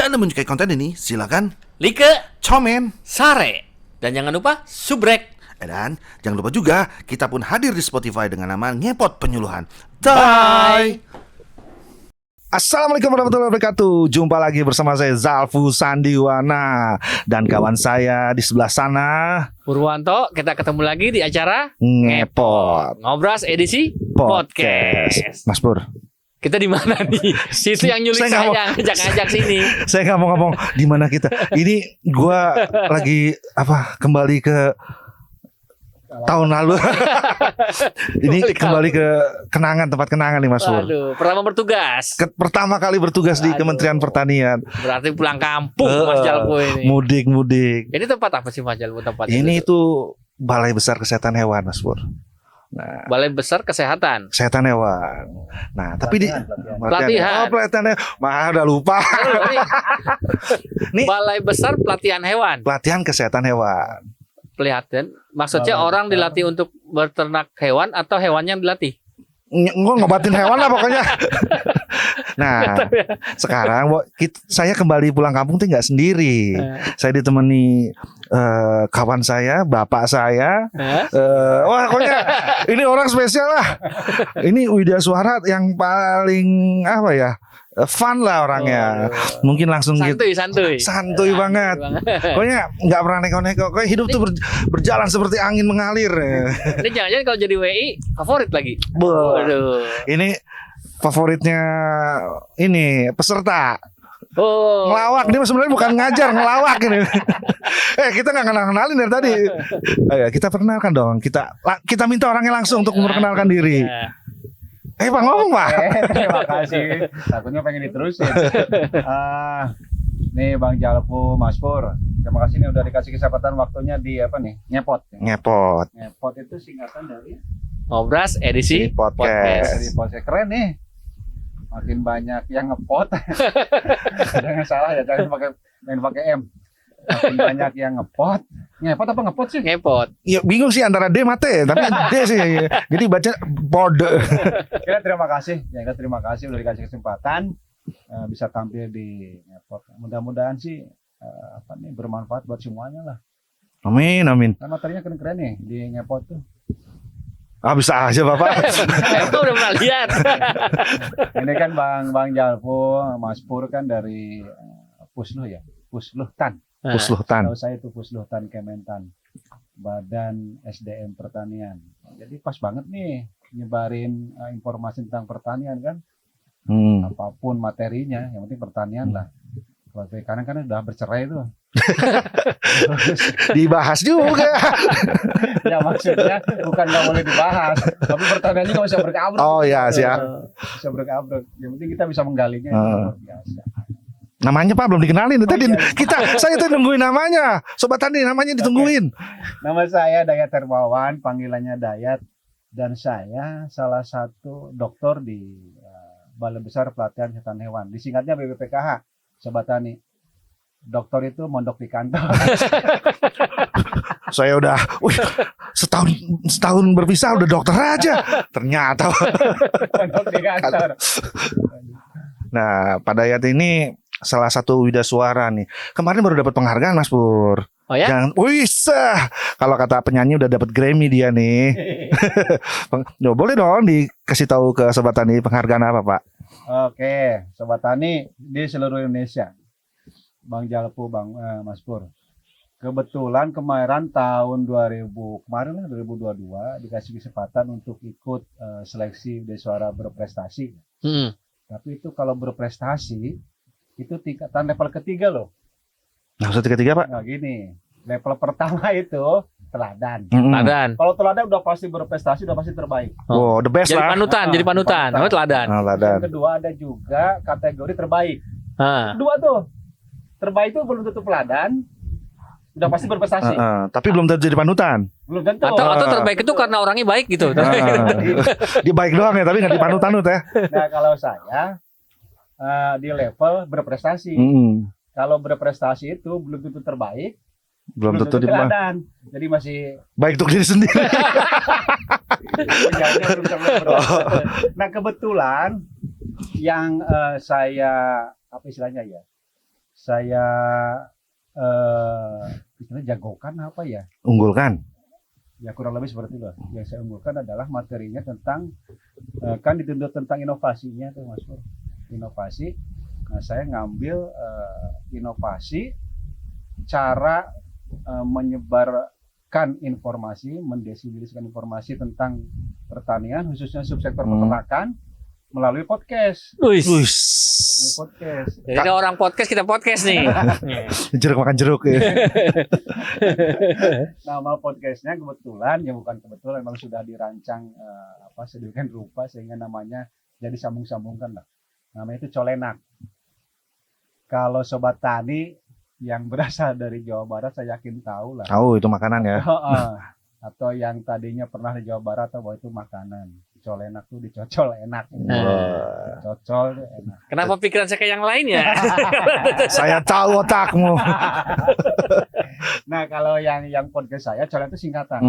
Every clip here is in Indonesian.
Anda menyukai konten ini, silakan like, komen. share, dan jangan lupa subrek. Dan jangan lupa juga, kita pun hadir di Spotify dengan nama Ngepot Penyuluhan. Bye. Assalamualaikum warahmatullahi wabarakatuh. Jumpa lagi bersama saya Zalfu Sandiwana dan kawan saya di sebelah sana Purwanto, kita ketemu lagi di acara Ngepot Ngobras edisi Podcast. Mas Pur, Kita di mana nih? Situ yang nyulik Saya nggak mau- saya, ngajak-ngajak sini. saya nggak mau ngomong di mana kita. Ini gua lagi kembali ke tahun lalu. Ini kembali ke tempat kenangan nih Mas Pur. Waduh, pertama bertugas. Pertama kali bertugas di Aduh. Kementerian Pertanian. Berarti pulang kampung Mas Jalpo ini. Mudik. Ini tempat apa sih Mas Jalpo tempatnya? Ini itu Balai Besar Kesehatan Hewan Mas Pur. Nah, Balai Besar Kesehatan. kesehatan hewan. Nah, tapi di Pelatihan. Oh, pelatihan. Udah lupa. Nih. Balai Besar Pelatihan Hewan. Pelatihan kesehatan hewan. Pelatihan. Maksudnya orang dilatih untuk berternak hewan atau hewannya yang dilatih? Gue ngobatin hewan lah pokoknya. Nah, sekarang saya kembali pulang kampung tuh nggak sendiri. Saya ditemani kawan saya, bapak saya. Wah, pokoknya ini orang spesial lah. Ini Widya Suara yang paling fun lah orangnya. Mungkin langsung santuy banget. Pokoknya nggak pernah neko-neko. Kayak hidup tuh berjalan seperti angin mengalir. Ini jangan-jangan kalau jadi WI favorit lagi. Waduh. Ini favoritnya ini peserta. Oh. Ngelawak. Dia sebenarnya bukan ngajar, ngelawak ini. Kita nggak kenalin dari tadi. Ayo, kita perkenalkan dong. Kita minta orangnya langsung untuk memperkenalkan diri. Pak ngomong Pak. Terima kasih. Takutnya pengen diterusin. Nih Bang Jalpo, Mas Pur. Terima kasih nih udah dikasih kesempatan waktunya di Ngepot. Ngepot itu singkatan dari Ngobras edisi podcast. Jadi podcast keren nih. Makin banyak yang ngepot. Jangan salah ya, jangan pakai M. Makin banyak yang ngepot. Ngepot apa ngepot sih? Ngepot. Ya bingung sih antara D mate, tapi D sih. Jadi baca pod. Kita terima kasih udah dikasih kesempatan bisa tampil di Ngepot. Mudah-mudahan sih bermanfaat buat semuanya lah. Amin. Kan materinya keren-keren nih di Ngepot tuh. Bisa aja Bapak. Aku udah pernah lihat. Ini kan Bang Jalpo, Mas Pur kan dari Pusluhtan. Kalau saya itu Pusluhtan Kementan, Badan SDM Pertanian. Jadi pas banget nih nyebarin informasi tentang pertanian kan. Apapun materinya, yang penting pertanian lah. Kalau sekarang kan udah bercerai tuh. Dibahas juga. Ya maksudnya bukan nggak boleh dibahas, tapi pertanian juga bisa berkabruk. Oh ya siap. Bisa berkabruk. Yang penting kita bisa menggalinya. Itu biasa. Namanya Pak belum dikenalin. Tadi saya tuh nungguin namanya. Sobat Tani namanya ditungguin. Nama saya Dayat Hermawan, panggilannya Dayat, dan saya salah satu dokter di Balai Besar Pelatihan Kesehatan Hewan. Disingkatnya BBPKH, Sobat Tani. Dokter itu mondok di kantor. Saya udah setahun berpisah udah dokter aja. Ternyata. Mondok di kantor. Nah, Pak Dayat ini salah satu Widya Suara nih. Kemarin baru dapat penghargaan Mas Pur. Oh ya? Kalau kata penyanyi udah dapat Grammy dia nih. Boleh dong dikasih tahu ke Sobat Tani penghargaan apa Pak? Oke, Sobat Tani di seluruh Indonesia. Bang Jalpo, Mas Pur. Kebetulan kemarin tahun 2022 dikasih kesempatan untuk ikut seleksi Widya Suara berprestasi. Tapi itu kalau berprestasi itu tingkatan level ketiga loh. Maksud ketiga Pak? Nah gini, level pertama itu teladan. Teladan. Kalau teladan udah pasti berprestasi, udah pasti terbaik. Oh, the best Jadi lah. panutan. Namanya teladan. Teladan. Yang kedua ada juga kategori terbaik. Ah. Kedua tuh, terbaik itu belum tentu teladan, udah pasti berprestasi. Tapi belum tentu jadi panutan. Belum tentu. Atau terbaik itu karena orangnya baik gitu. Dia baik doang ya, tapi nggak dipanut-panut ya. Nah kalau saya di level berprestasi. Kalau berprestasi itu belum tentu terbaik, belum tentu teladan. Jadi masih baik untuk diri sendiri. Nah kebetulan yang saya saya istilahnya jagokan apa ya? Unggulkan. Ya kurang lebih seperti itu. Yang saya unggulkan adalah materinya tentang kan dituntut tentang inovasinya tuh Mas Pur. Inovasi. Nah, saya ngambil inovasi cara menyebarkan informasi, mendistribusikan informasi tentang pertanian khususnya subsektor peternakan melalui podcast. Wih. Ini podcast. Jadi ada orang podcast, kita podcast nih. Jeruk makan jeruk ya. Nama podcastnya kebetulan, ya bukan kebetulan, memang sudah dirancang sedemikian rupa sehingga namanya jadi sambung-sambungkan lah. Namanya itu Colenak. Kalau sobat tani yang berasal dari Jawa Barat saya yakin tahu lah. Tahu itu makanan ya. Atau yang tadinya pernah di Jawa Barat tahu bahwa itu makanan. Colenak tuh dicocol enak. Cocol tuh enak. Kenapa pikiran saya kayak yang lain ya? Saya tahu otakmu. Nah, kalau yang podcast saya Colenak itu singkatan.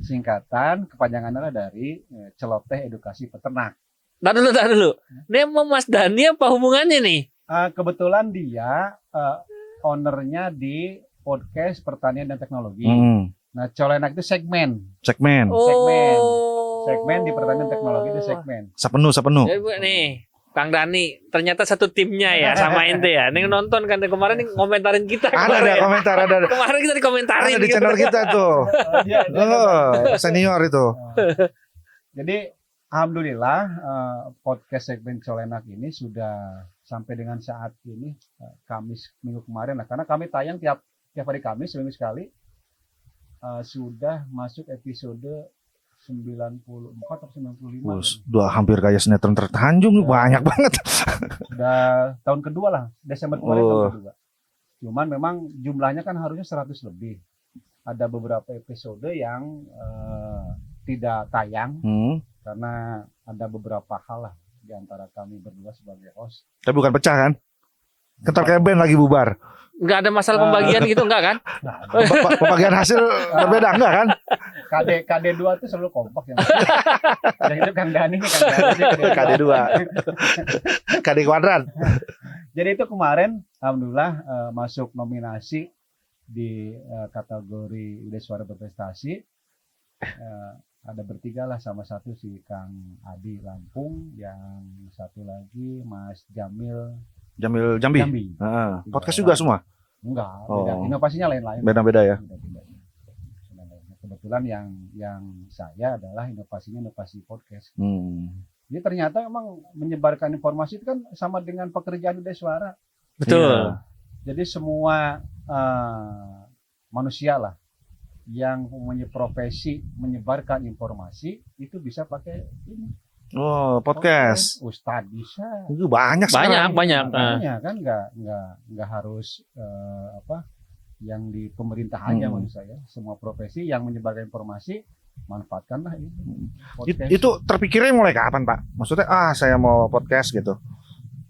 Singkatan kepanjangannya dari Celoteh Edukasi Peternak. Tar dulu. Ini sama Mas Dani apa hubungannya nih? Kebetulan dia ownernya di podcast Pertanian dan Teknologi. Nah, Colenak itu segmen di Pertanian Teknologi itu segmen. Sepenuh. Jadi Bu, nih Kang Dani ternyata satu timnya ya sama ente ya. Nih nonton kan kemarin nih komentarin kita. Ada komentar ada. Kemarin kita dikomentarin Ada di channel kita tuh. Senior itu. Jadi alhamdulillah podcast segmen Colenak ini sudah sampai dengan saat ini Kamis minggu kemarin lah, karena kami tayang tiap hari Kamis seminggu sekali. Sudah masuk episode 94 atau 95. Dua hampir kayak sinetron tertanjung banyak banget. Sudah tahun kedua lah, Desember kemarin tahun kedua. Cuman memang jumlahnya kan harusnya 100 lebih. Ada beberapa episode yang tidak tayang karena ada beberapa hal lah di antara kami berdua sebagai host. Tapi bukan pecah kan? Kental kayak band lagi bubar. Enggak ada masalah pembagian gitu enggak kan? Pembagian hasil berbeda enggak kan? KD2 itu selalu kompak ya. Yang itu Kang Dani. KD2. KD kuadrat. Jadi itu kemarin alhamdulillah masuk nominasi di kategori Ide Suara Berprestasi. Ada bertiga lah, sama satu si Kang Adi Lampung, yang satu lagi Mas Jamil Jambi. Podcast juga semua? Enggak, beda. Inovasinya lain-lain. Beda-beda ya. Kebetulan yang saya adalah inovasi podcast. Jadi ternyata memang menyebarkan informasi itu kan sama dengan pekerjaan Ide Suara. Betul. Iya. Jadi semua manusia lah yang mempunyai profesi menyebarkan informasi itu bisa pakai ini. Oh, podcast. Ustadz bisa. Itu banyak sekarang. Banyak. Makanya kan nggak harus yang di pemerintah aja menurut saya. Semua profesi yang menyebarkan informasi manfaatkanlah ini. Itu terpikirnya mulai kapan, Pak? Maksudnya saya mau podcast gitu.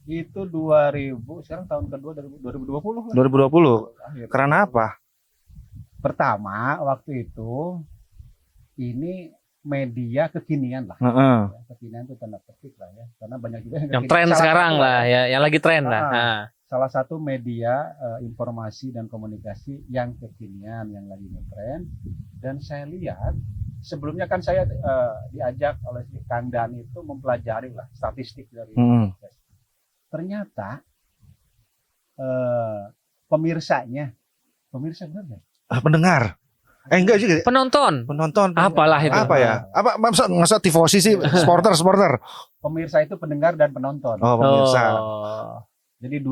Itu 2000, sekarang tahun kedua 2020 lah. 2020. Karena apa? Pertama waktu itu ini media kekinian lah. Kekinian itu tanda petik lah ya, karena banyak juga yang tren sekarang lah ya, yang lagi tren lah. Salah satu media informasi dan komunikasi yang kekinian, yang lagi ngetren. Dan saya lihat sebelumnya kan saya diajak oleh Kang Dani itu mempelajari lah statistik dari podcast. Ternyata pemirsa benar nggak? Pendengar. Enggak juga. Penonton. Apalah itu. Apa ya? Apa masa tifosi sih? Supporter. Pemirsa itu pendengar dan penonton. Oh, pemirsa. Jadi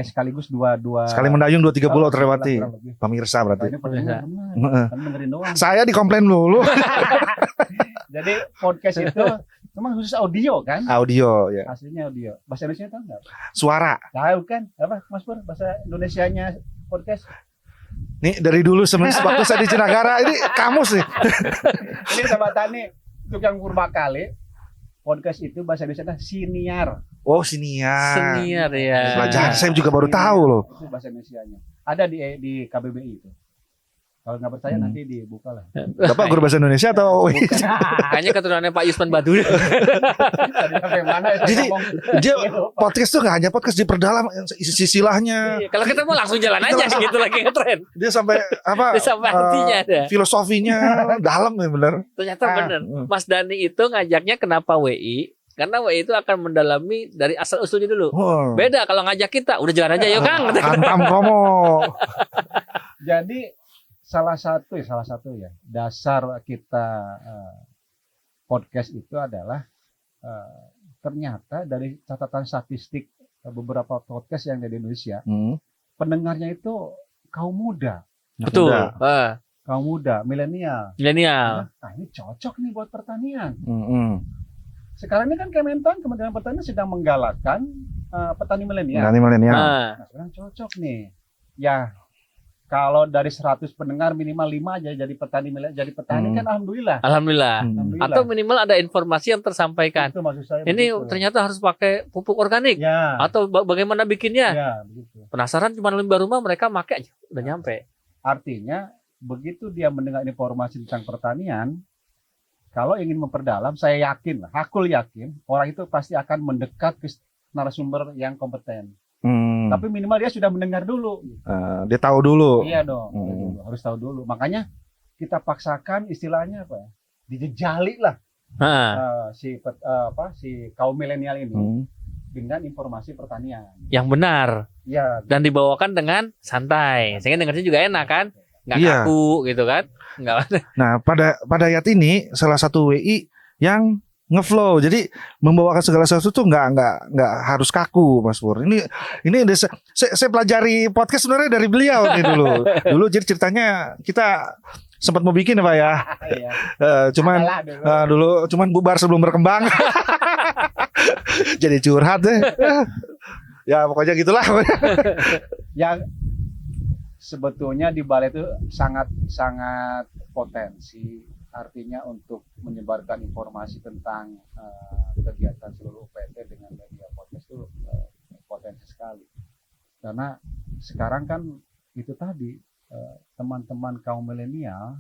sekaligus dua. Sekali mendayung 2-3 pulau terlewati. Pemirsa berarti. Ini pendengar benar. Kan dengerin doang. Saya dikomplain dulu. Jadi podcast itu memang khusus audio kan? Audio ya. Aslinya audio. Bahasa Indonesia tahu nggak? Suara. Tahu kan? Apa Mas Pur? Bahasa Indonesianya podcast? Nih dari dulu waktu saya di Cinagara ini kamus nih. Ini sama Tani untuk yang purba kali podcast itu bahasa Indonesia siniar. Oh, siniar. Siniar ya. Pelajaran saya juga baru tahu loh. Itu bahasa Indonesianya. Ada di KBBI itu. Kalau nggak percaya nanti dibuka lah. Bapak guru bahasa Indonesia atau Kayaknya keturunannya Pak Yusman Batu. Tadi sampai mana? saya Jadi ngomong. dia podcast tuh nggak hanya podcast, diperdalam silsilahnya. Iya, kalau kita mau langsung jalan aja gitu lagi ngetren. Dia sampai apa? Dia sampai artinya ada. Filosofinya dalam ya benar. Ternyata benar. Mas Dani itu ngajaknya kenapa WI? Karena WI itu akan mendalami dari asal usulnya dulu. Oh. Beda kalau ngajak kita, udah jalan aja yuk Kang. Hantam Romo. Jadi salah satu ya dasar kita podcast itu adalah ternyata dari catatan statistik beberapa podcast yang ada di Indonesia, pendengarnya itu kaum muda, Betul. kaum muda, milenial. Milenial. Nah, ini cocok nih buat pertanian. Mm-mm. Sekarang ini kan Kementerian Pertanian sedang menggalakkan petani milenial. Petani milenial. Nah, sekarang cocok nih. Ya, kalau dari 100 pendengar minimal 5 aja jadi petani kan alhamdulillah. Alhamdulillah. Alhamdulillah. Atau minimal ada informasi yang tersampaikan. Itu maksud saya. Ini begitu. ternyata harus pakai pupuk organik. Ya. Atau bagaimana bikinnya? Ya, begitu. Penasaran cuma limbah rumah mereka pakai aja udah nyampe. Artinya begitu dia mendengar informasi tentang pertanian, kalau ingin memperdalam, saya yakin, hakul yakin, orang itu pasti akan mendekat ke narasumber yang kompeten. Tapi minimal dia sudah mendengar dulu. Dia tahu dulu. Iya dong, harus tahu dulu. Makanya kita paksakan istilahnya apa? Dijejali lah si kaum milenial ini dengan informasi pertanian. Yang benar. Ya, Dan dibawakan dengan santai. Sehingga dengarnya juga enak kan? Nggak Iya. kaku gitu kan? Nggak. Nah, pada ayat ini salah satu WI yang ngeflow. Jadi membawakan segala sesuatu tuh nggak harus kaku, Mas Pur. Ini saya pelajari podcast sebenarnya dari beliau nih dulu. Dulu jadi ceritanya kita sempat mau bikin ya Pak ya. iya. Cuman Adalah dulu. cuman bubar sebelum berkembang. Jadi curhat deh. Ya pokoknya gitulah. Yang sebetulnya di balai itu sangat potensi, artinya untuk menyebarkan informasi tentang kegiatan seluruh UPT dengan media podcast itu potensi sekali. Karena sekarang kan itu tadi teman-teman kaum milenial,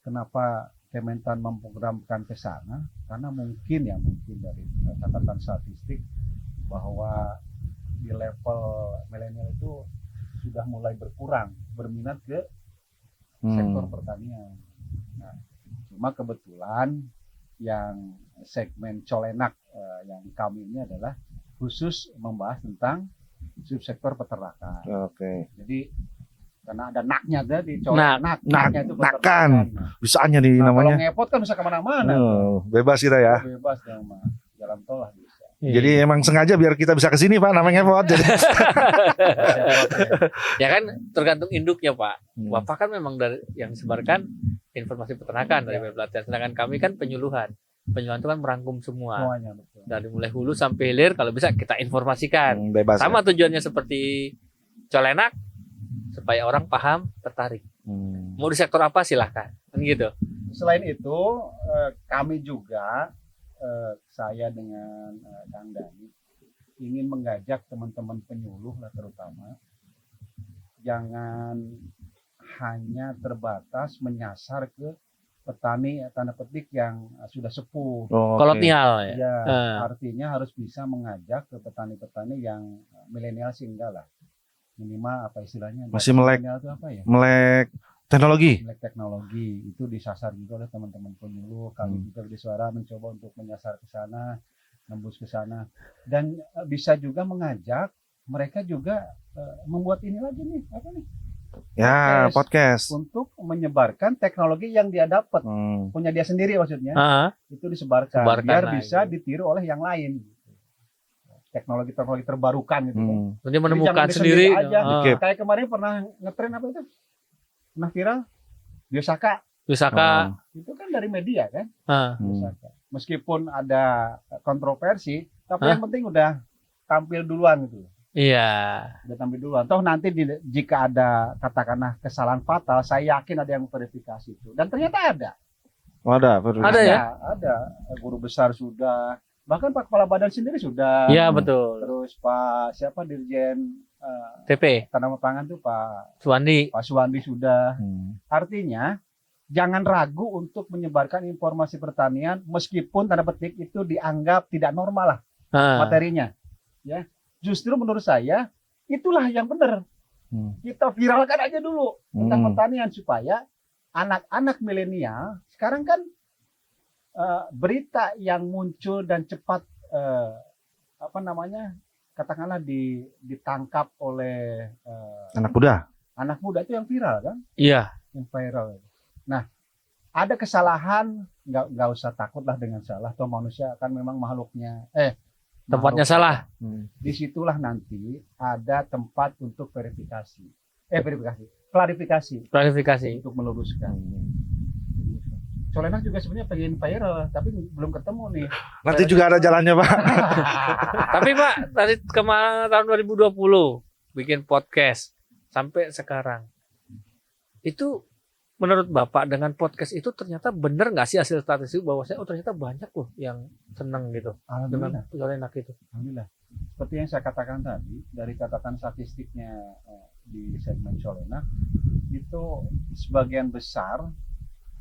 kenapa Kementan memprogramkan ke sana? Karena mungkin dari catatan statistik bahwa di level milenial itu sudah mulai berkurang berminat ke sektor pertanian. Nah, cuma kebetulan yang segmen Colenak yang kami ini adalah khusus membahas tentang subsektor peternakan. Oke. Jadi karena ada naknya ada di Colenak, naknya itu nakan. peternakan. Bisaannya nih Nah, namanya. kalau ngepot kan bisa kemana-mana. Bebas kita ya. Bebas dong, Mas. Jalan tol lah bisa. Jadi emang sengaja biar kita bisa kesini Pak, namanya ngepot. Jadi Ya kan tergantung induknya Pak. Bapak kan memang dari yang disebarkan informasi peternakan dari pelatihan. Sedangkan kami kan penyuluhan. Penyuluhan itu kan merangkum semua. Semuanya betul. Dari mulai hulu sampai hilir kalau bisa kita informasikan. bebas. Sama tujuannya seperti Colenak supaya orang paham, tertarik. Mau di sektor apa silahkan. Kan gitu. Selain itu, kami juga saya dengan Kang Dani ingin mengajak teman-teman penyuluh lah terutama jangan hanya terbatas menyasar ke petani tanda petik yang sudah sepuh. Kolonial ya. Ya, artinya harus bisa mengajak ke petani-petani yang milenial sih enggak lah. Minimal apa istilahnya? Masih melek. Milenial itu apa ya? Melek teknologi. Melek teknologi itu disasar juga oleh teman-teman penyuluh. Kami juga di Suara mencoba untuk menyasar ke sana, nembus ke sana, dan bisa juga mengajak mereka juga membuat ini lagi nih apa nih? Ya, podcast. Untuk menyebarkan teknologi yang dia dapat punya dia sendiri maksudnya itu disebarkan biar lagi. bisa ditiru oleh yang lain. Teknologi terbarukan gitu kan. Dia menemukan Jadi jangan sendiri. aja. Kayak kemarin pernah ngetren apa itu? Pernah viral Biosaka. Wisaka. Itu kan dari media kan. Biosaka. Meskipun ada kontroversi, tapi yang penting udah tampil duluan gitu. Iya. Udah tampil duluan. Toh nanti jika ada katakanlah kesalahan fatal, saya yakin ada yang verifikasi itu. Dan ternyata ada. Ada ya? Ada. Guru besar sudah. Bahkan Pak Kepala Badan sendiri sudah. Iya betul. Terus Pak siapa Dirjen TP, tanaman pangan tuh Suwandi. Pak Suwandi sudah. Artinya jangan ragu untuk menyebarkan informasi pertanian meskipun tanda petik itu dianggap tidak normal lah materinya. Ya, justru menurut saya itulah yang benar. Kita viralkan aja dulu tentang pertanian supaya anak-anak milenial sekarang kan berita yang muncul dan cepat katakanlah ditangkap oleh anak muda itu yang viral kan? Iya. Yang viral. Nah, ada kesalahan, nggak usah takutlah dengan salah. Toh manusia kan memang makhluknya, Tempatnya salah. Disitulah nanti ada tempat untuk klarifikasi untuk meluruskan. Soalnya juga sebenarnya pengen viral, tapi belum ketemu nih. Nanti juga ada jalannya, Pak. Tapi Pak, dari kemarin tahun 2020 bikin podcast sampai sekarang. Itu menurut Bapak dengan podcast itu ternyata benar nggak sih hasil statistik bahwa ternyata banyak loh yang seneng gitu dengan Solenak itu. Alhamdulillah. Seperti yang saya katakan tadi, dari catatan statistiknya di segmen Solenak itu sebagian besar,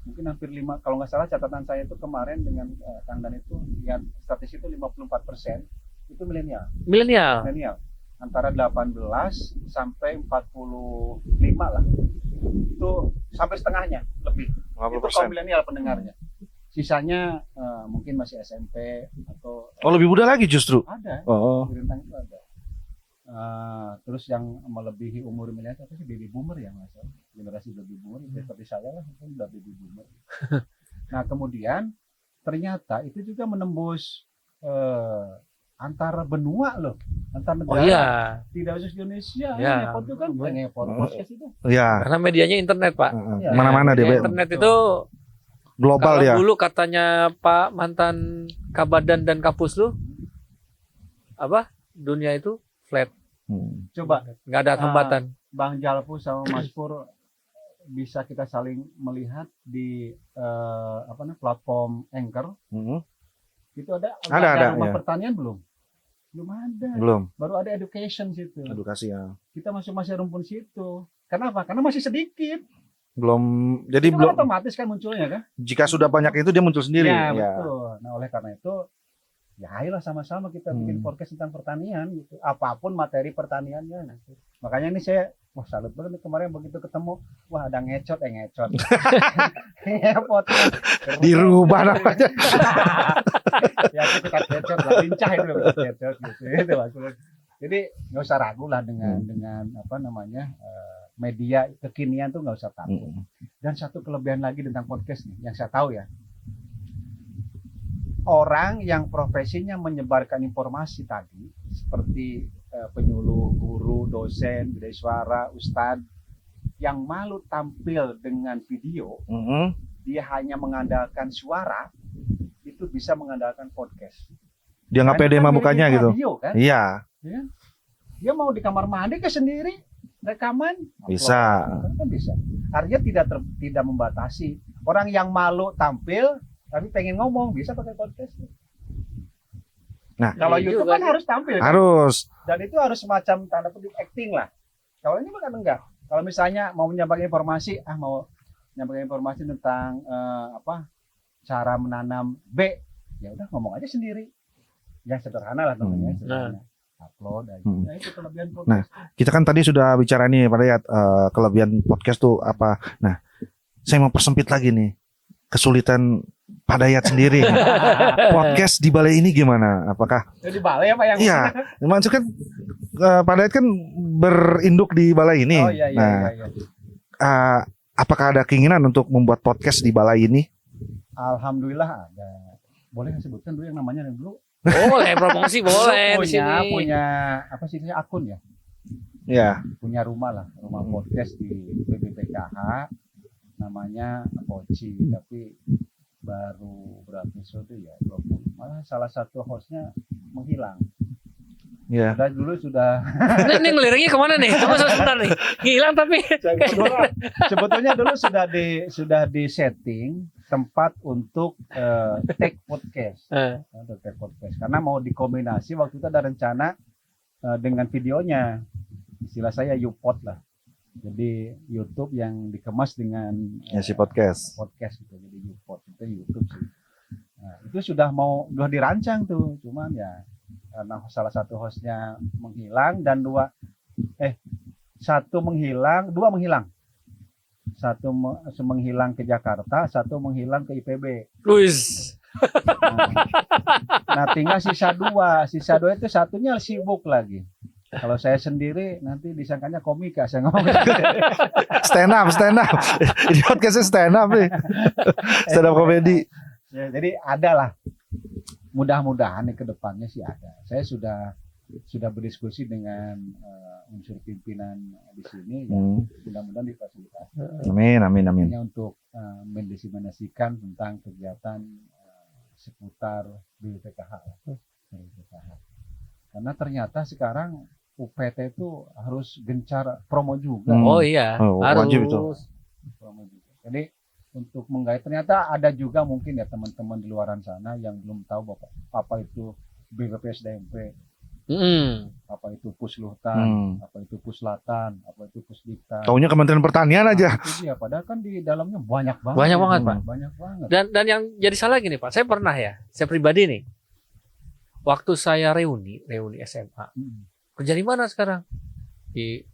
mungkin hampir 5, kalau nggak salah catatan saya itu kemarin dengan Kang Dan itu lihat statistik itu 54% itu milenial. Milenial antara 18 sampai 45 lah. Itu sampai setengahnya lebih. 50%. Itu kaum milenial pendengarnya. Sisanya mungkin masih SMP atau lebih muda lagi justru. Ada. Di rentang itu ada. Terus yang melebihi umur milenial itu sih baby boomer ya Mas. Generasi baby boomer seperti saya lah itu udah baby boomer. Nah, kemudian ternyata itu juga menembus antar benua loh, antar negara. Oh iya. Tidak khusus Indonesia. Ya. Ngepot itu kan ngepot podcast itu. Iya. Karena medianya internet, Pak. Mana-mana dia. Internet itu global kalau ya. Dulu katanya Pak mantan Kabadan dan Kapuslu dunia itu flat. Coba nggak ada hambatan. Bang Jalpu sama Mas Pur bisa kita saling melihat di platform Anchor. Itu ada rumah pertanian belum ada. Baru ada education situ. Edukasi ya. Kita masih rumpun situ. Kenapa? Karena masih sedikit. Jadi itu belum otomatis kan munculnya kan. Jika sudah banyak itu dia muncul sendiri. Ya, betul. Nah, oleh karena itu ya ayolah sama-sama kita bikin podcast tentang pertanian gitu. Apapun materi pertaniannya nanti. Makanya ini saya salut banget nih kemarin begitu ketemu, ada ngecot. Podcast. Dirubah namanya. Ya kita ngecot lah, lincah itu ngecot gitu maksudnya. Jadi nggak usah ragu lah dengan media kekinian tuh nggak usah takut. Dan satu kelebihan lagi tentang podcast nih yang saya tahu ya. Orang yang profesinya menyebarkan informasi tadi seperti penyuluh, guru, dosen, bidai suara, ustadz yang malu tampil dengan video, dia hanya mengandalkan suara, itu bisa mengandalkan podcast. Dia nggak pede sama mukanya gitu. Radio, kan? Iya. Dia mau di kamar mandi ke sendiri rekaman bisa. Kan bisa. Artinya tidak membatasi. Orang yang malu tampil tapi pengen ngomong bisa pakai podcast. Nah, kalau YouTube kan harus tampil. Harus. Kan? Dan itu harus semacam tanda petik acting lah. Kalau ini bukan enggak. Kalau misalnya mau menyampaikan informasi, tentang cara menanam B, ya udah ngomong aja sendiri. Yang sederhana lah teman-teman. Upload aja. Nah, itu kelebihan podcast. Nah, kita kan tadi sudah bicara nih pada kelebihan podcast tuh apa. Nah, saya mau persempit lagi nih. Kesulitan Pak Dayat sendiri. Podcast di balai ini gimana? Apakah di balai apa yang? Iya, maksud kan Pak Dayat kan berinduk di balai ini. Oh iya. Apakah ada keinginan untuk membuat podcast di balai ini? Alhamdulillah ada. Boleh sebutkan dulu yang namanya dulu? Boleh, promosi boleh di sini. Punya akun ya? Iya. Punya rumah podcast di BBPKH. Namanya Poci, tapi baru berapa episode ya 20. Malah salah satu hostnya menghilang. Iya. Sudah. Ini ngeliriknya kemana nih? Tunggu sebentar nih. Hilang tapi. Sebetulnya dulu sudah di setting tempat untuk take podcast. Untuk take podcast. Karena mau dikombinasi waktu itu ada rencana dengan videonya. istilah saya YouPod lah. Jadi YouTube yang dikemas dengan Ya si podcast. podcast gitu. Jadi YouPod itu YouTube sih. Nah, itu udah dirancang tuh, cuman ya karena salah satu hostnya menghilang dan dua menghilang. Satu menghilang ke Jakarta, satu menghilang ke IPB. Luis. Nah, tinggal sisa dua itu satunya sibuk lagi. Kalau saya sendiri nanti disangkanya komika saya ngomong. Stand up. Ini podcastnya stand up nih. Stand up komedi. Ya, jadi ada lah. Mudah-mudahan nih ke depannya sih ada. Saya sudah berdiskusi dengan unsur pimpinan di sini. Ya, mudah-mudahan difasilitasi. Amin. Hanya untuk mendiseminasikan tentang kegiatan seputar BPKH. Karena ternyata sekarang UPT itu harus gencar promo juga. Oh iya, Oh, harus. wajib itu. Promo juga. Jadi untuk menggait, ternyata ada juga mungkin ya teman-teman di luaran sana yang belum tahu apa itu BPPSDMP, apa itu Pusluhtan, apa itu Puslatan, apa itu Pusdikta. Taunya Kementerian Pertanian aja. Itu dia, padahal kan di dalamnya banyak banget. Banyak banget, Pak. Banyak banget. Dan yang jadi salah gini Pak, saya pernah ya, saya pribadi nih, waktu saya reuni SMA, kerja di mana sekarang? Di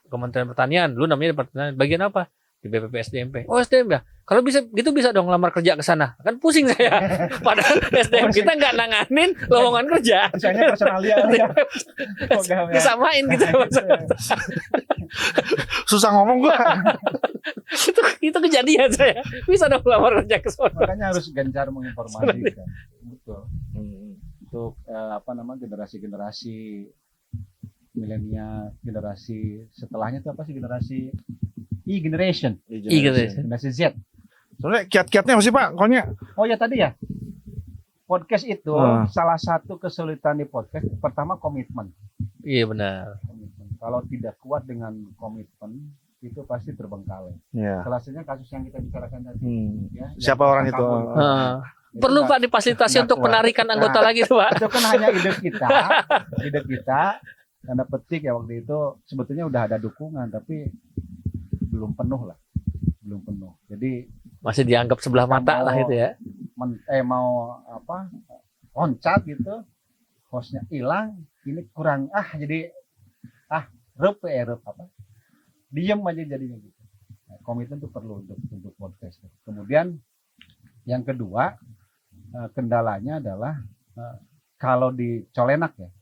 Kementerian Pertanian, lu namanya Pertanian, bagian apa? Di BPPSDMP. Oh SDM ya? Kalau bisa doang lamar kerja ke sana. Kan pusing saya. Padahal SDM kita nggak nanganin lowongan kerja. Misalnya personalia ya. Disamain gitu. Susah ngomong gua. itu kejadian saya. Bisa dong lamar kerja ke sana. Makanya harus gencar menginformasikan. Betul. Untuk generasi-generasi milenial, generasi setelahnya itu apa sih, generasi generation Z. Soalnya kiat-kiatnya apa sih Pak? Pokoknya. Oh ya tadi ya, podcast itu salah satu kesulitan di podcast pertama komitmen. Iya benar. Kalau tidak kuat dengan komitmen itu pasti terbengkalai. Iya. Salah satunya kasus yang kita bicarakan tadi. Ya, Siapa orang itu? Perlu Pak difasilitasi untuk penarikan anggota lagi tuh Pak. Itu kan hanya ide kita. Tanda petik ya, waktu itu sebetulnya udah ada dukungan tapi belum penuh. Jadi Masih dianggap sebelah mata lah itu ya. loncat gitu, hostnya hilang, ini kurang diem aja jadinya gitu. Nah, komitmen itu perlu untuk podcast. Kemudian yang kedua, kendalanya adalah kalau di Colenak ya,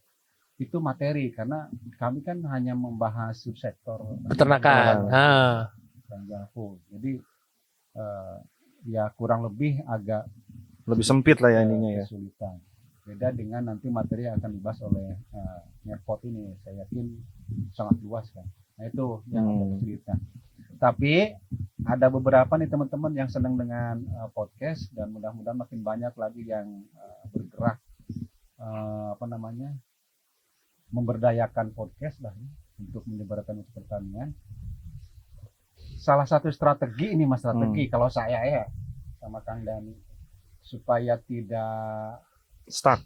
itu materi, karena kami kan hanya membahas subsektor Peternakan. Jadi ya kurang lebih agak Lebih sempit lah ya ininya ya. kesulitan. Beda dengan nanti materi yang akan dibahas oleh Ngepot ini, saya yakin sangat luas kan. Nah itu yang agak kesulitan. Tapi ada beberapa nih teman-teman yang senang dengan podcast, dan mudah-mudahan makin banyak lagi yang bergerak memberdayakan podcast lah ya, untuk menyebarkan isu pertanian. Salah satu strategi ini kalau saya ya sama Kang Dani, supaya tidak stuck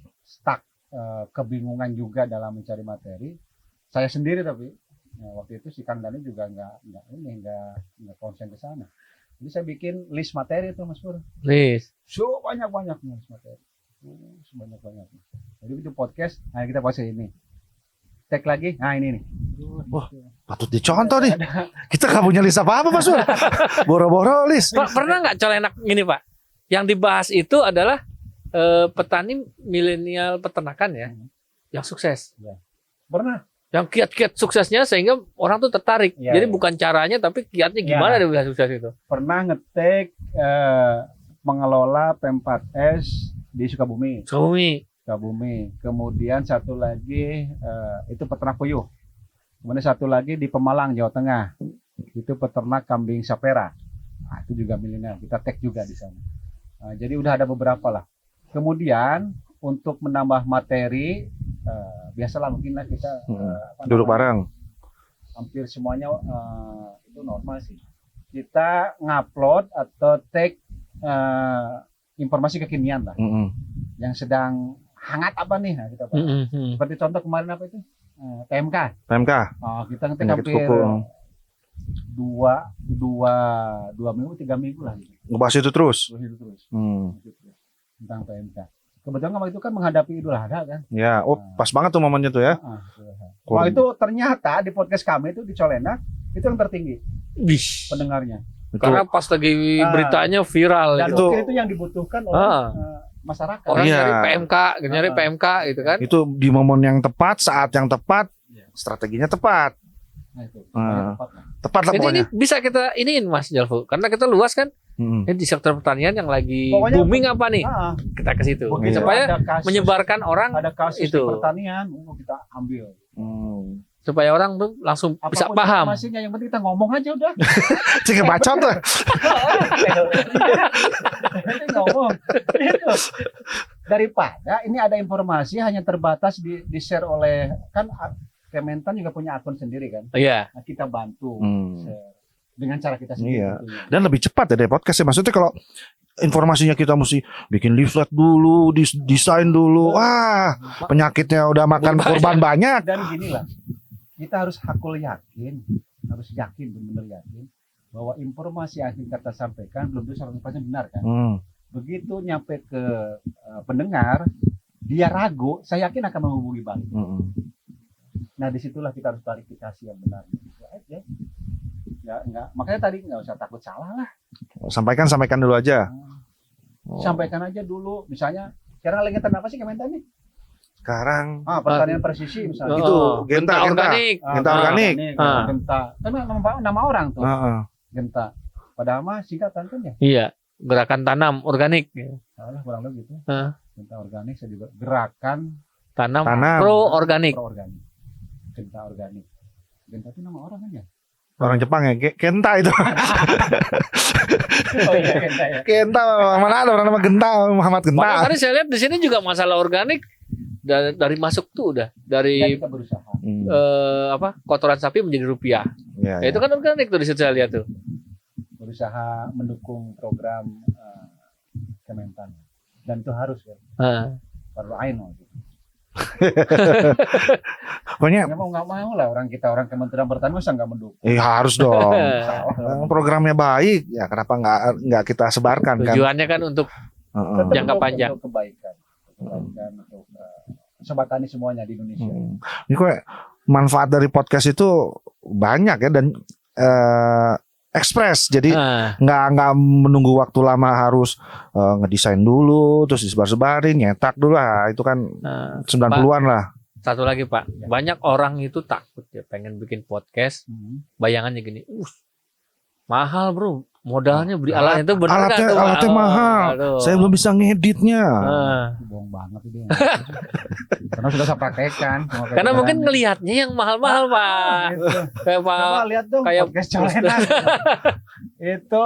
kebingungan juga dalam mencari materi. Saya sendiri tapi waktu itu si Kang Dani juga nggak konsen ke sana. Jadi saya bikin list materi itu Mas Pur. List. Banyak-banyaknya list materi. Sebanyak-banyaknya. Jadi itu podcast, nah kita bahas ini. Tag lagi, nah ini nih. Wah, patut dicontoh nih. Kita gak punya list apa-apa Mas Pur. Boro-boro list. Pak, pernah nggak Colenak gini Pak? Yang dibahas itu adalah petani milenial peternakan ya, yang sukses. Ya. Pernah. Yang kiat-kiat suksesnya sehingga orang tuh tertarik. Ya, Jadi ya. bukan caranya tapi kiatnya gimana dia bisa sukses itu. Pernah ngetek mengelola P4S di Sukabumi. Kemudian satu lagi itu peternak puyuh. Kemudian satu lagi di Pemalang, Jawa Tengah. Itu peternak kambing sapera. Nah, itu juga milenial. Kita tag juga di sana. Nah, jadi udah ada beberapa lah. Kemudian untuk menambah materi, biasalah mungkin lah kita Duduk bareng. Hampir semuanya itu normal sih. Kita ngupload atau tag informasi kekinian lah. Yang sedang hangat apa nih? Nah, kita bahas. Seperti contoh kemarin apa itu? PMK. PMK. Oh, kita ngetik Penyakit hampir kuku. dua minggu 3 minggu lah gitu. Ngebahas itu terus. Terus Hmm. tentang PMK. Kebetulan waktu itu kan menghadapi Idul Adha kan. Ya, pas banget tuh momennya tuh ya. Wah, itu ternyata di podcast kami itu di Colena itu yang tertinggi Wih. pendengarnya. Itu Karena pas lagi beritanya viral Dan gitu. mungkin itu yang dibutuhkan oleh masyarakat. Orang Iya. nyari PMK, nyari PMK gitu kan. itu di momen yang tepat, saat yang tepat, Iya. strateginya tepat. Nah, itu. Ah. Tepat lah. Tepat lah Ini pokoknya. bisa kita iniin Mas Jalvo, karena kita luas kan. Mm-mm. Ini di sektor pertanian yang lagi Pokoknya booming apa nih? Ah, Kita ke situ. begitu Supaya ada kasus, menyebarkan orang ada kasus itu. di pertanian, kita ambil. Hmm. supaya orang tuh langsung bisa Apapun paham. informasinya, yang penting kita ngomong aja udah. Cik bacot tuh. Nanti ngomong. Gitu. Daripada ini ada informasi hanya terbatas di share oleh kan Kementan juga punya akun sendiri kan. Iya. Nah, kita bantu Hmm. share dengan cara kita sendiri. Iya. tentunya. Dan lebih cepat ya dari podcast ya. Maksudnya kalau informasinya kita mesti bikin leaflet dulu, desain dulu. Wah, penyakitnya udah makan korban banyak. Dan gini lah, kita harus hakul yakin, harus yakin benar-benar yakin bahwa informasi yang kita sampaikan belum tentu 100% benar kan. Hmm. Begitu nyampe ke pendengar, dia ragu, saya yakin akan menghubungi balik. Hmm. Nah disitulah kita harus klarifikasi yang benar. Itu aja. Nggak, makanya tadi nggak usah takut salah lah. Sampaikan dulu aja. Oh. Sampaikan aja dulu. Misalnya, sekarang lagi ngetren apa sih Kementan nih? Sekarang Pertanian presisi misalnya. Itu, Genta. organik. Genta organik. Genta. Kan nama orang tuh. Heeh. Genta. Padahal mah singkatan kan ya. Iya, gerakan tanam organik. Salah kurang lebih gitu. Heeh. Genta organik saya juga gerakan Tanam, Tanam. pro organik. pro organik. Genta organik. Genta itu nama orang kan ya? Orang Jepang ya, Kenta itu. Oh iya Genta ya. Kenta, mana ada orang nama Genta, Muhammad Padahal Genta. tadi saya lihat di sini juga masalah organik dari masuk tuh udah Dan dari kita berusaha. Hmm. kotoran sapi menjadi rupiah. Ya, Ya, itu kan organik tuh di situ saya lihat tuh. Berusaha mendukung program Kementan. Dan itu harus kan. Heeh. Perlu ain gitu. Pokoknya Ya mau nggak mau lah orang Kementerian Pertanian masa nggak mendukung. harus dong. Salah. Programnya baik, ya kenapa nggak kita sebarkan kan? Tujuannya kan untuk Heeh. Tetap Jangka panjang. Untuk kebaikan untuk sobat tani semuanya di Indonesia. Ini kok manfaat dari podcast itu banyak ya dan ekspres. Jadi nggak menunggu waktu lama harus ngedesain dulu terus disebar-sebarin, nyetak dulu lah. Itu kan 90-an lah. satu lagi Pak, banyak orang itu takut ya pengen bikin podcast, bayangannya gini, mahal bro, modalnya beli alat itu benar nggak tuh, Pak? Alatnya mahal. Aduh. Saya belum bisa ngeditnya. Bohong banget itu. Karena sudah saya praktekkan. Karena mungkin ngelihatnya yang mahal-mahal Pak. Gitu. Kayak Pak, Coba lihat dong kayak podcast Colena. Itu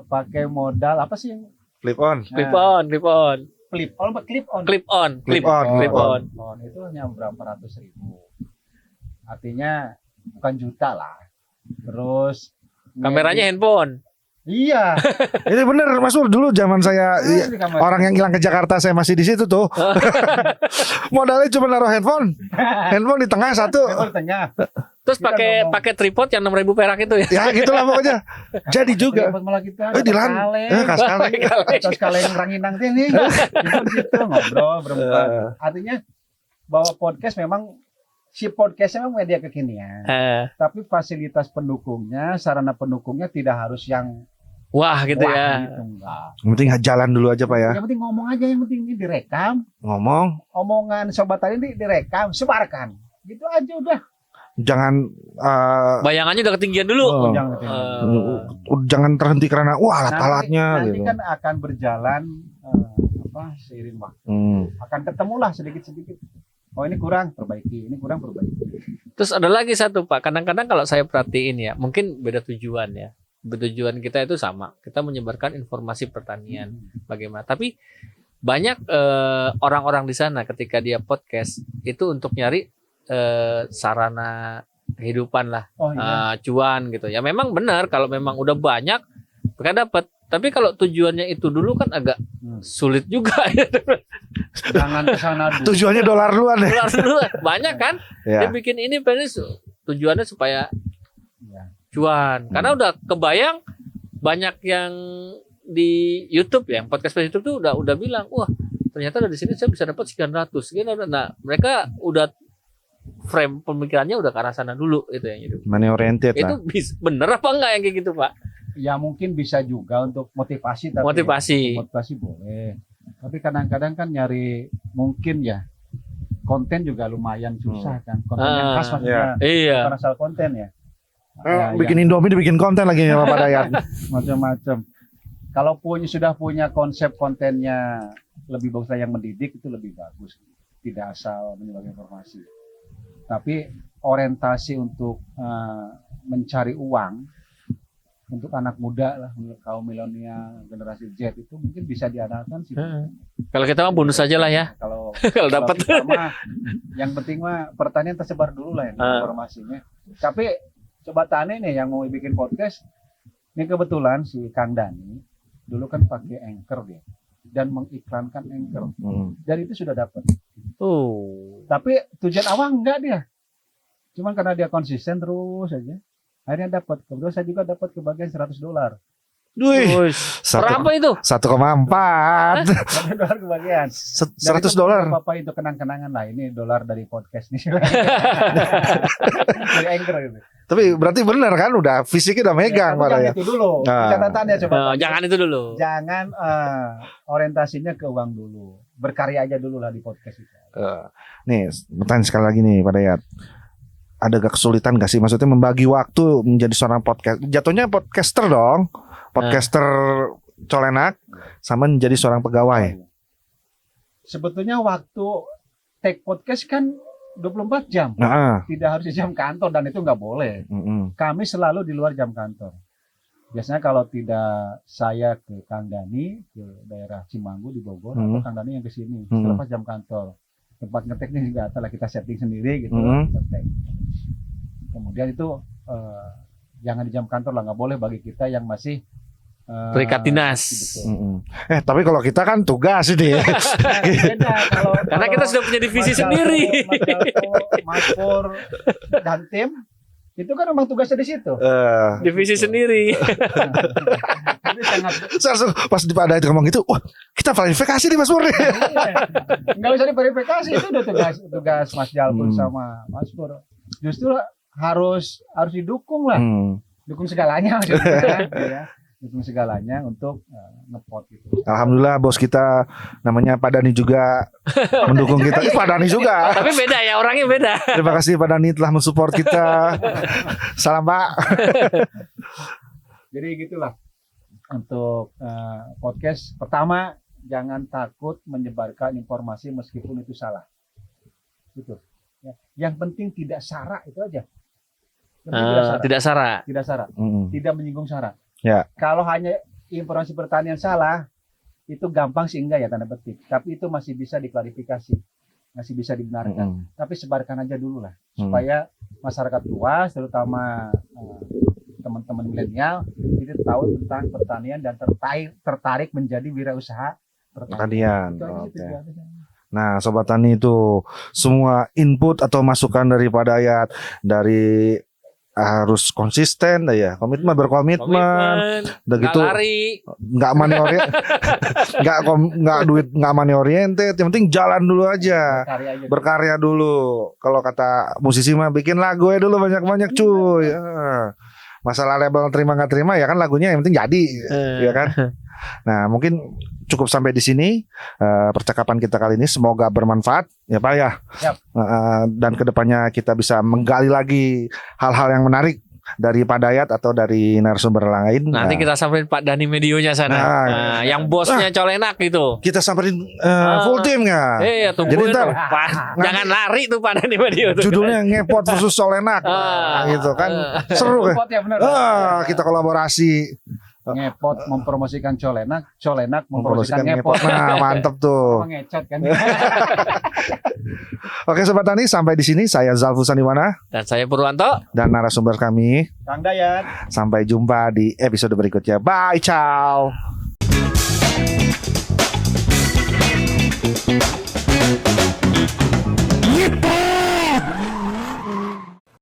pakai modal apa sih? Flip on. clip on, Clip on. Itu hanya berapa ratus ribu. Artinya bukan juta lah. Terus kameranya handphone. Iya. Ini bener Mas Pur, dulu zaman saya Di kamar. orang yang hilang ke Jakarta saya masih di situ tuh. Modalnya cuma naruh handphone. Handphone di tengah satu. Di tengah. Terus Kita ngomong. pakai tripod yang 6.000 perak itu ya. Ya gitulah pokoknya. Jadi juga. Dapat malah kita Di lan. Kaskaleng. atau sekalian ranginang sini gitu ngobrol berempat. Artinya bahwa podcast memang si podcast memang media kekinian. Tapi fasilitas pendukungnya, sarana pendukungnya tidak harus yang Wah gitu wah ya. gitu, enggak. Yang penting jalan dulu aja Pak ya. Yang penting ngomong aja, yang penting ini direkam. Ngomong. Omongan sobat tadi ini direkam, sebarkan. Gitu aja udah. Jangan Bayangannya udah ketinggian dulu. Oh. Jangan terhenti karena alat-alatnya nanti gitu. kan akan berjalan seiring waktu. Akan ketemulah sedikit-sedikit. Oh ini kurang, perbaiki. Ini kurang, perbaiki. Terus ada lagi satu Pak, kadang-kadang kalau saya perhatiin ya, mungkin beda tujuan ya. Tujuan kita itu sama, kita menyebarkan informasi pertanian bagaimana. Tapi banyak orang-orang di sana ketika dia podcast itu untuk nyari sarana kehidupan lah, Oh iya. cuan gitu. Ya memang benar kalau memang udah banyak mereka dapat. Tapi kalau tujuannya itu dulu kan agak sulit juga. Jangan kesana dulu. Tujuannya dolar duluan ya. Dolar dulu banyak kan? Dia Ya. bikin ini tujuannya supaya Ya. cuan. Karena udah kebayang banyak yang di YouTube ya, yang podcast YouTube tuh udah bilang, wah ternyata dari sini saya bisa dapat sekian ratus. Nah mereka udah frame pemikirannya udah ke arah sana dulu itu yang hidup. Money oriented Itu lah. bener apa enggak yang kayak gitu Pak? Ya mungkin bisa juga untuk motivasi, tapi Motivasi. motivasi boleh. Tapi kadang-kadang kan nyari mungkin ya konten juga lumayan susah kan. Konten yang khas maksudnya. Iya. Bukan asal konten ya. Ya, Bikin Indomie dibikin konten lagi sama Pak Dayat. macam-macam. Kalau sudah punya konsep kontennya lebih bagus yang mendidik itu lebih bagus. Tidak asal menyebarkan informasi. Tapi orientasi untuk mencari uang untuk anak muda lah, kaum milenial, generasi Z itu mungkin bisa diandalkan sih. Kalau kita mah bonus aja lah ya. Kalau Kalau dapat. kita mah, yang penting mah pertanian tersebar dulu lah yang informasinya. Tapi coba tanya nih yang mau bikin podcast, ini kebetulan si Kang Dani dulu kan pakai Anchor dia dan mengiklankan Anchor dan itu sudah dapat. Tapi tujuan awal enggak dia, cuman karena dia konsisten terus aja. Akhirnya dapat. Kebetulan saya juga dapat kebagian $100. Duh, Berapa itu? 1,4. $100 kebagian. $100. Apa itu kenang-kenangan lah. Ini dolar dari podcast nih. Dari Anchor gitu. Tapi berarti benar kan udah fisiknya udah megang Tapi Pak jangan Dayat. itu dulu. Nah. Catatannya coba. Jangan itu dulu. Jangan orientasinya ke uang dulu. Berkarya aja dulu lah di podcast itu. Nih, pertanyaan sekali lagi nih Pak Dayat. Ada gak kesulitan gak sih maksudnya membagi waktu menjadi seorang podcast? Jatuhnya podcaster dong. Podcaster Colenak sama menjadi seorang pegawai. Sebetulnya waktu take podcast kan 24 jam. Nah, Tidak harus di jam kantor dan itu nggak boleh. Kami selalu di luar jam kantor. Biasanya kalau tidak saya ke Kang Dani ke daerah Cimanggu di Bogor atau Kang Dani yang ke sini selepas jam kantor. Tempat ngeteknya juga telah kita setting sendiri gitu. Ngetek. Kemudian itu jangan di jam kantor lah, nggak boleh bagi kita yang masih Terikat dinas. Betul. tapi kalau kita kan tugas ini. Beda Karena kita sudah punya divisi sendiri. Mas Pur dan tim itu kan memang tugasnya di situ. Divisi sendiri. Jadi sangat Langsung pas di Pak Dayat ngomong gitu, wah kita verifikasi nih Mas Pur. nggak usah diverifikasi, itu udah tugas Mas Jalpur sama Mas Pur. Justru harus didukung lah, dukung segalanya maksudnya, ya. Dukung segalanya untuk ngepot gitu. Alhamdulillah bos kita namanya Pak Dani juga mendukung kita. Pak Dani juga. Tapi beda ya, orangnya beda. Terima kasih Pak Dani telah mensupport kita. Salam Pak. Jadi gitulah untuk podcast. Pertama, jangan takut menyebarkan informasi meskipun itu salah. Gitu. Ya. Yang penting tidak sara, itu aja. Yang penting Tidak sara. Tidak sara. Tidak menyinggung sara. Ya. Kalau hanya informasi pertanian salah, itu gampang sih enggak ya tanda petik. Tapi itu masih bisa diklarifikasi, masih bisa dibenarkan. Tapi sebarkan aja dulu lah, supaya masyarakat luas, terutama teman-teman milenial, itu tahu tentang pertanian dan tertarik menjadi wirausaha pertanian. Oke. Nah, Sobat Tani itu semua input atau masukan dari Pak Dayat dari harus konsisten ya, berkomitmen, udah gitu lari, nggak money oriented, nggak money oriented, yang penting jalan dulu aja, berkarya dulu. Kalau kata musisi mah bikin lagu ya dulu banyak-banyak cuy. Masalah label terima nggak terima ya kan lagunya yang penting jadi, ya kan. Nah mungkin cukup sampai di sini percakapan kita kali ini, semoga bermanfaat ya Pak ya. Dan kedepannya kita bisa menggali lagi hal-hal yang menarik dari Pak Dayat atau dari narasumber lain. Nanti kita samperin Pak Dani Medionya sana. Yang bosnya Colenak gitu. Kita samperin full tim nggak? Iya, tungguin Jadi ntar jangan lari tuh Pak Dani Medio tuh. judulnya Ngepot versus Colenak gitu kan. Seru kan? Kita kolaborasi. Ngepot mempromosikan Colenak, Colenak mempromosikan ngepot. Nah, mantep tuh. Ngecot kan. Oke Sobat Tani, sampai di sini saya Zalfu Sandiwana Dan saya Purwanto dan narasumber kami. Kang Dayat. Sampai jumpa di episode berikutnya. Bye, ciao.